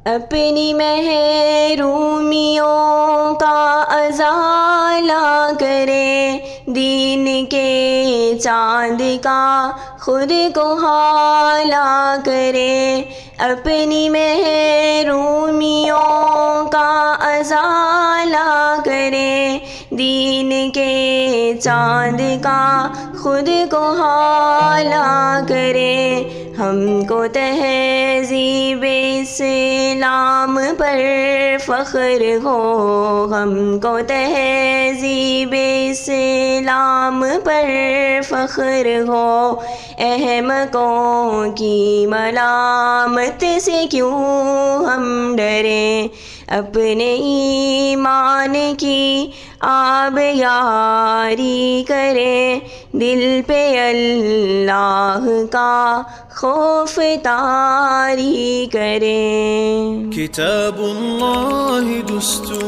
اپنی محرومیوں کا ازالہ کرے، دین کے چاند کا خود کو حالہ کرے، اپنی محرومیوں کا ازالہ کرے، دین کے چاند کا خود کو حالہ کرے۔ ہم کو تہذیب اسلام پر فخر ہو، ہم کو تہذیب اسلام پر فخر ہو، احمقوں کی ملامت سے کیوں ہم ڈریں، اپنے ایمان کی آبیاری کریں، دل پہ اللہ کا خوف طاری کریں۔ کتاب اللہ دستور